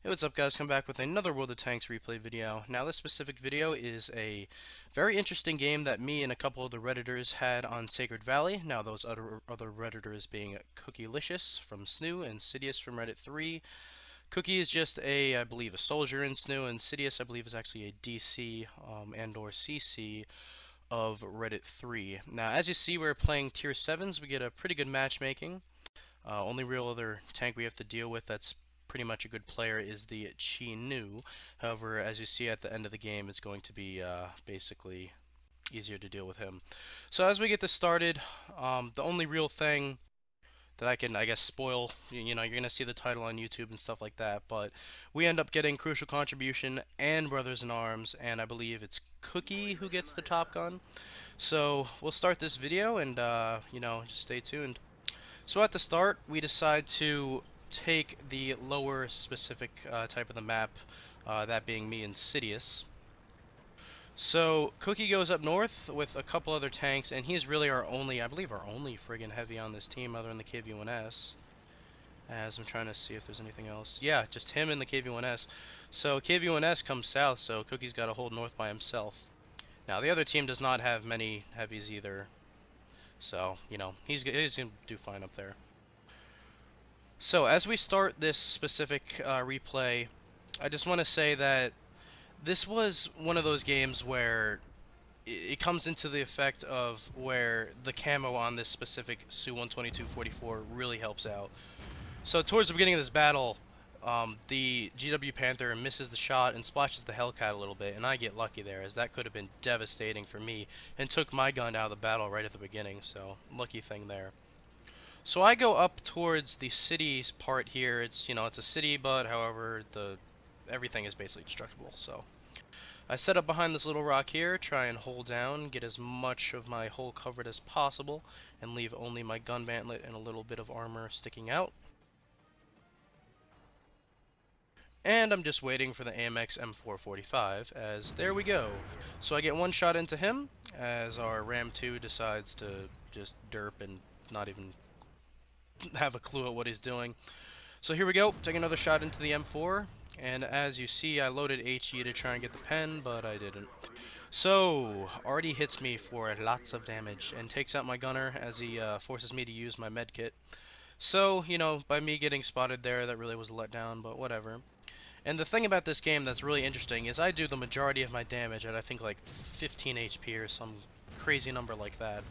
Hey, what's up guys? Come back with another World of Tanks replay video. Now this specific video is a very interesting game that me and a couple of the Redditors had on Sacred Valley. Now those other Redditors being cookielicious from SNU and cidious from Reddit 3. Cookie is just I believe, a soldier in SNU, and cidious I believe is actually a DC and or CC of Reddit 3. Now as you see, we're playing tier 7s. We get a pretty good matchmaking. Only real other tank we have to deal with that's pretty much a good player is the Chi-Nu. However, as you see at the end of the game, it's going to be basically easier to deal with him. So as we get this started, the only real thing that I can, I guess, spoil, you know, you're going to see the title on YouTube and stuff like that, but we end up getting Crucial Contribution and Brothers in Arms, and I believe it's Cookie who gets the Top Gun. So we'll start this video and, you know, just stay tuned. So at the start, we decide to take the lower specific type of the map, that being me and cidious. So Cookie goes up north with a couple other tanks, and he's really our only, I believe our only friggin' heavy on this team other than the KV-1S. As I'm trying to see if there's anything else. Yeah, just him and the KV-1S. So KV-1S comes south, so Cookie's got to hold north by himself. Now the other team does not have many heavies either, so, you know, he's going to do fine up there. So, as we start this specific replay, I just want to say that this was one of those games where it comes into the effect of where the camo on this specific SU-122-44 really helps out. So, towards the beginning of this battle, the GW Panther misses the shot and splashes the Hellcat a little bit, and I get lucky there, as that could have been devastating for me, and took my gun out of the battle right at the beginning, so lucky thing there. So I go up towards the city part here. It's, you know, it's a city, but however, everything is basically destructible. So I set up behind this little rock here, try and hold down, get as much of my hull covered as possible, and leave only my gun mantlet and a little bit of armor sticking out. And I'm just waiting for the AMX M445, as there we go. So I get one shot into him, as our Ram 2 decides to just derp and not even have a clue at what he's doing. So here we go, take another shot into the M4, and as you see, I loaded HE to try and get the pen, but I didn't. So, Artie hits me for lots of damage, and takes out my gunner as he forces me to use my medkit. So, you know, by me getting spotted there, that really was a letdown, but whatever. And the thing about this game that's really interesting is I do the majority of my damage at, I think, like 15 HP or some crazy number like that.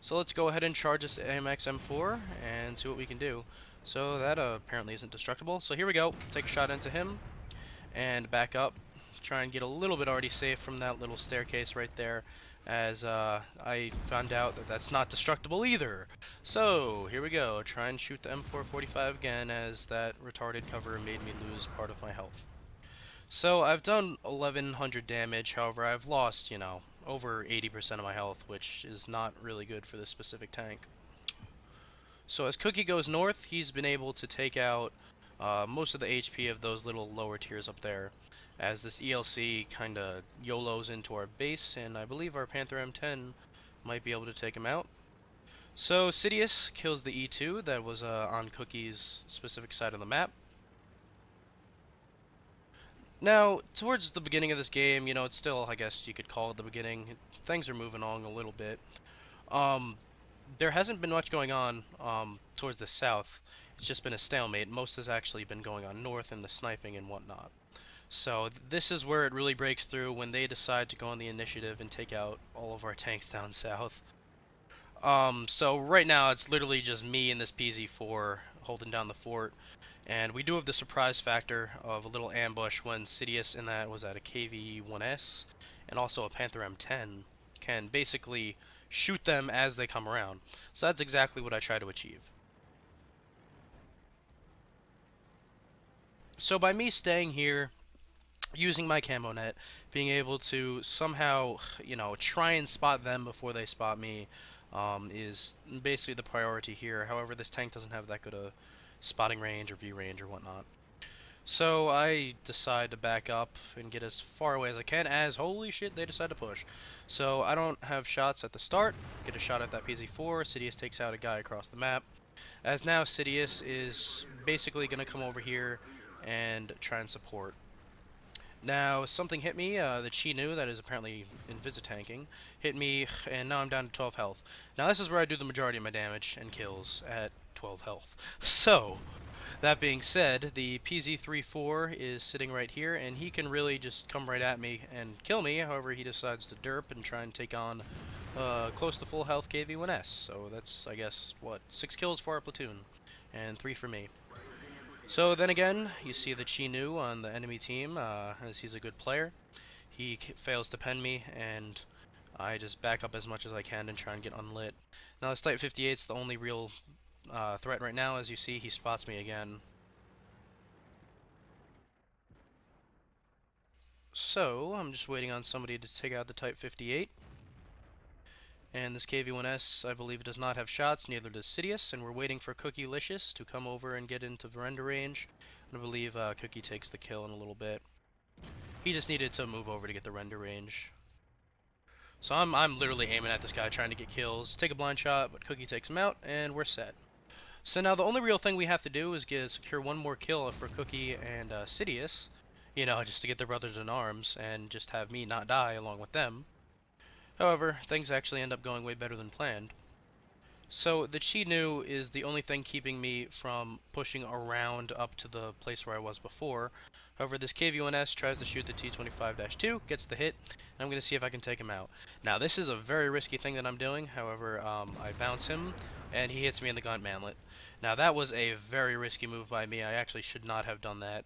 So let's go ahead and charge this AMX M4 and see what we can do. So that apparently isn't destructible. So here we go. Take a shot into him and back up. Try and get a little bit already safe from that little staircase right there, as I found out that that's not destructible either. So here we go. Try and shoot the M445 again, as that retarded cover made me lose part of my health. So I've done 1100 damage, however I've lost, you know, over 80% of my health, which is not really good for this specific tank. So as Cookie goes north, he's been able to take out most of the HP of those little lower tiers up there, as this ELC kind of YOLOs into our base, and I believe our Panther M10 might be able to take him out. So cidious kills the E2 that was on Cookie's specific side of the map. Now, towards the beginning of this game, you know, it's still, I guess you could call it the beginning. Things are moving along a little bit. There hasn't been much going on towards the south. It's just been a stalemate. Most has actually been going on north in the sniping and whatnot. So this is where it really breaks through, when they decide to go on the initiative and take out all of our tanks down south. So right now it's literally just me and this PZ4 holding down the fort. And we do have the surprise factor of a little ambush when cidious, in that was at a KV-1S and also a Panther M10, can basically shoot them as they come around. So that's exactly what I try to achieve. So by me staying here, using my camo net, being able to somehow, you know, try and spot them before they spot me, is basically the priority here. However, this tank doesn't have that good a spotting range or view range or whatnot. So I decide to back up and get as far away as I can, as holy shit, they decide to push. So I don't have shots at the start, get a shot at that PZ4, cidious takes out a guy across the map, as now Cidious is basically going to come over here and try and support. Now, something hit me, the Chi Nu, that is apparently invisitanking, hit me, and now I'm down to 12 health. Now, this is where I do the majority of my damage and kills at 12 health. So, that being said, the PZ-34 is sitting right here, and he can really just come right at me and kill me. However, he decides to derp and try and take on close to full health KV-1S. So that's, I guess, what, 6 kills for our platoon, and 3 for me. So then again, you see the Chi Nu on the enemy team, as he's a good player. He fails to pen me, and I just back up as much as I can and try and get unlit. Now this Type 58's the only real threat right now. As you see, he spots me again. So, I'm just waiting on somebody to take out the Type 58. And this KV-1S, I believe, does not have shots, neither does Cidious, and we're waiting for cookielicious to come over and get into render range. And I believe Cookie takes the kill in a little bit. He just needed to move over to get the render range. So I'm literally aiming at this guy, trying to get kills. Take a blind shot, but Cookie takes him out, and we're set. So now the only real thing we have to do is secure one more kill for Cookie and Cidious, you know, just to get their brothers in arms, and just have me not die along with them. However, things actually end up going way better than planned. So the Chi Nu is the only thing keeping me from pushing around up to the place where I was before. However, this KV-1S tries to shoot the T-25-2, gets the hit, and I'm going to see if I can take him out. Now, this is a very risky thing that I'm doing. However, I bounce him, and he hits me in the gun manlet. Now, that was a very risky move by me. I actually should not have done that,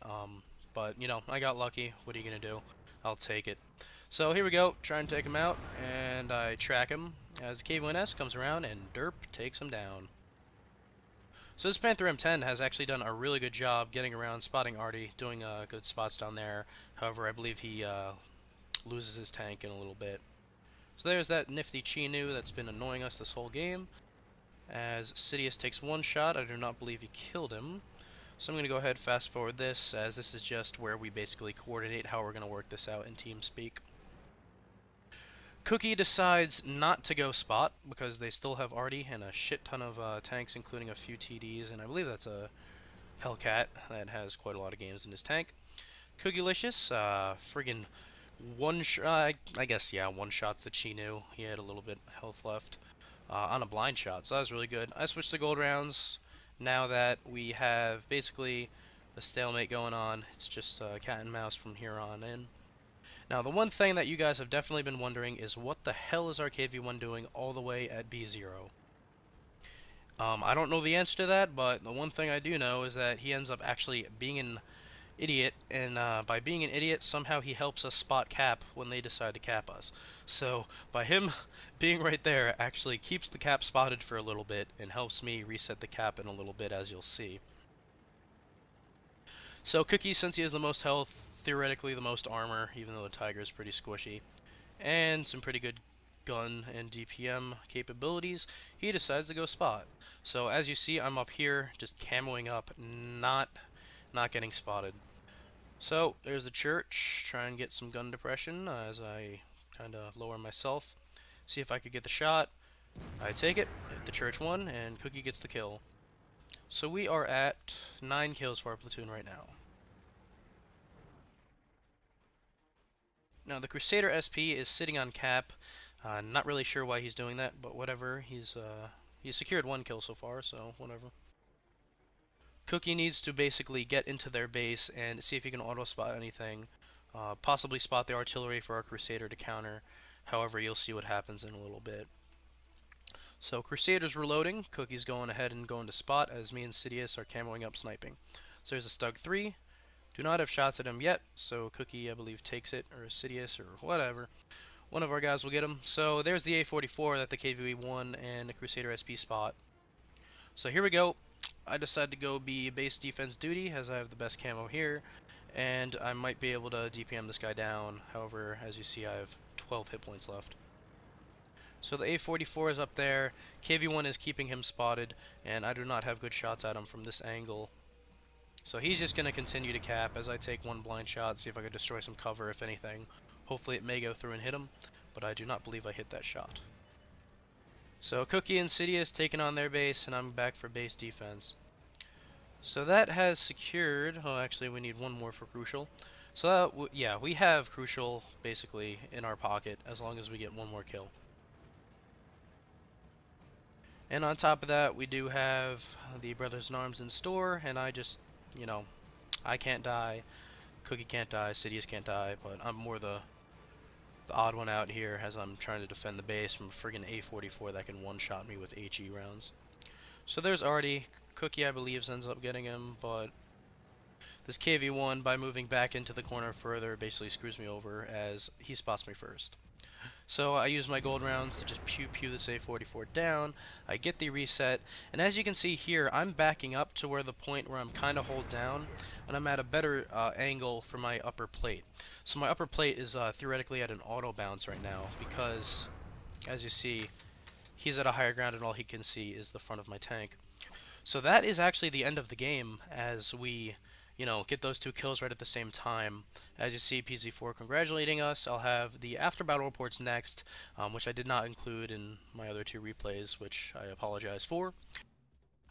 but, you know, I got lucky. What are you going to do? I'll take it. So here we go, try and take him out, and I track him as the KV-1S comes around and derp takes him down. So this Panther M10 has actually done a really good job getting around, spotting Artie, doing good spots down there. However, I believe he loses his tank in a little bit. So there's that nifty Chi Nu that's been annoying us this whole game. As Cidious takes one shot, I do not believe he killed him. So I'm going to go ahead fast forward this, as this is just where we basically coordinate how we're going to work this out in TeamSpeak. Cookie decides not to go spot, because they still have Artie and a shit ton of tanks, including a few TDs, and I believe that's a Hellcat that has quite a lot of games in his tank. Cookielicious, friggin' I guess, yeah, one shot's the Chi Nu. He had a little bit health left on a blind shot, so that was really good. I switched to gold rounds. Now that we have basically a stalemate going on, it's just cat and mouse from here on in. Now, the one thing that you guys have definitely been wondering is what the hell is our KV-1 doing all the way at B0? I don't know the answer to that, but the one thing I do know is that he ends up actually being an idiot, and by being an idiot, somehow he helps us spot cap when they decide to cap us. So, by him being right there, actually keeps the cap spotted for a little bit, and helps me reset the cap in a little bit, as you'll see. So, Cookie, since he has the most health, theoretically the most armor, even though the Tiger is pretty squishy, and some pretty good gun and DPM capabilities, he decides to go spot. So as you see, I'm up here just camoing up, not getting spotted. So there's the church, try and get some gun depression as I kind of lower myself, see if I could get the shot. I take it, hit the church one, and Cookie gets the kill. So we are at 9 kills for our platoon right now. Now, the Crusader SP is sitting on cap. Not really sure why he's doing that, but whatever. He's secured 1 kill so far, so whatever. Cookie needs to basically get into their base and see if he can auto-spot anything. Possibly spot the artillery for our Crusader to counter. However, you'll see what happens in a little bit. So, Crusader's reloading. Cookie's going ahead and going to spot as me and Cidious are camoing up sniping. So there's a Stug 3. Do not have shots at him yet, so Cookie, I believe, takes it, or Cidious, or whatever. One of our guys will get him. So there's the A44 that the KV-1 and the Crusader SP spot. So here we go. I decided to go be base defense duty, as I have the best camo here, and I might be able to DPM this guy down. However, as you see, I have 12 hit points left. So the A44 is up there, KV-1 is keeping him spotted, and I do not have good shots at him from this angle. So he's just going to continue to cap as I take one blind shot, see if I can destroy some cover, if anything. Hopefully it may go through and hit him, but I do not believe I hit that shot. So Cookie and Cidious taking on their base, and I'm back for base defense. So that has secured. Oh, actually, we need one more for Crucial. So yeah, we have Crucial basically in our pocket as long as we get one more kill. And on top of that, we do have the Brothers in Arms in store, and I just, you know, I can't die, Cookie can't die, Cidious can't die, but I'm more the odd one out here as I'm trying to defend the base from a friggin' A44 that can one-shot me with HE rounds. So there's Artie. Cookie, I believe, ends up getting him, but this KV-1, by moving back into the corner further, basically screws me over as he spots me first. So I use my gold rounds to just pew this A44 down. I get the reset, and as you can see here, I'm backing up to where the point where I'm kind of hold down, and I'm at a better angle for my upper plate. So my upper plate is theoretically at an auto bounce right now because, as you see, he's at a higher ground, and all he can see is the front of my tank. So that is actually the end of the game as we, you know, get those two kills right at the same time. As you see, PZ4 congratulating us. I'll have the after battle reports next, which I did not include in my other two replays, which I apologize for.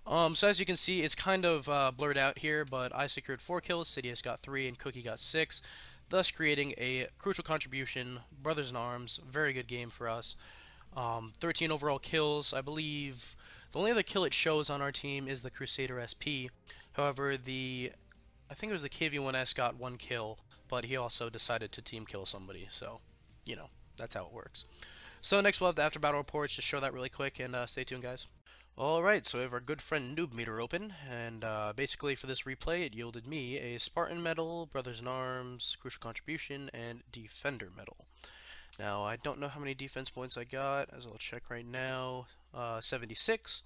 So as you can see, it's kind of blurred out here, but I secured 4 kills, Cidious got 3, and Cookie got 6, thus creating a crucial contribution. Brothers in Arms, very good game for us. 13 overall kills, I believe. The only other kill it shows on our team is the Crusader SP. However, I think it was the KV-1S got 1 kill, but he also decided to team kill somebody, so, you know, that's how it works. So next we'll have the after battle reports, just show that really quick, and stay tuned, guys. Alright, so we have our good friend Noob Meter open, and basically for this replay it yielded me a Spartan Medal, Brothers in Arms, Crucial Contribution, and Defender Medal. Now, I don't know how many defense points I got, as I'll check right now. 76.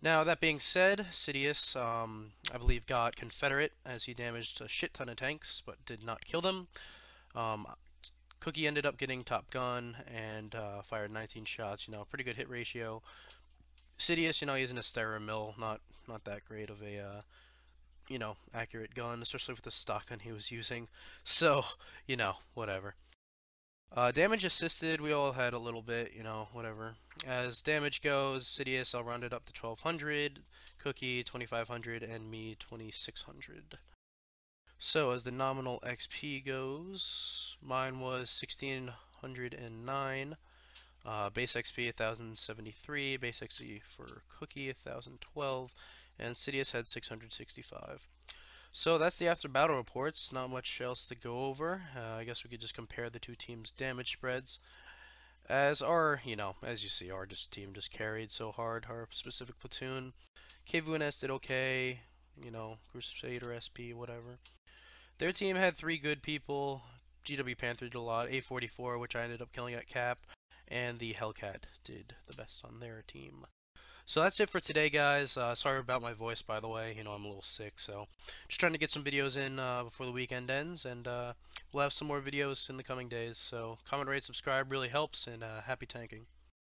Now, that being said, Cidious, I believe, got Confederate, as he damaged a shit ton of tanks, but did not kill them. Cookie ended up getting Top Gun, and fired 19 shots, you know, pretty good hit ratio. Cidious, you know, using a Styro Mill, not that great of a, you know, accurate gun, especially with the stock gun he was using. So, you know, whatever. Damage assisted, we all had a little bit, you know, whatever. As damage goes, Cidious, I'll round it up to 1200, Cookie 2500, and me 2600. So, as the nominal XP goes, mine was 1609, base XP 1073, base XP for Cookie 1012, and Cidious had 665. So that's the after battle reports, not much else to go over. I guess we could just compare the two teams' damage spreads. As our, you know, as you see, our team just carried so hard, our specific platoon. KV-1S did okay, you know, Crusader SP, whatever. Their team had 3 good people. GW Panther did a lot, A44, which I ended up killing at cap, and the Hellcat did the best on their team. So that's it for today, guys. Sorry about my voice, by the way. You know, I'm a little sick, so just trying to get some videos in before the weekend ends, and we'll have some more videos in the coming days. So comment, rate, subscribe really helps, and happy tanking.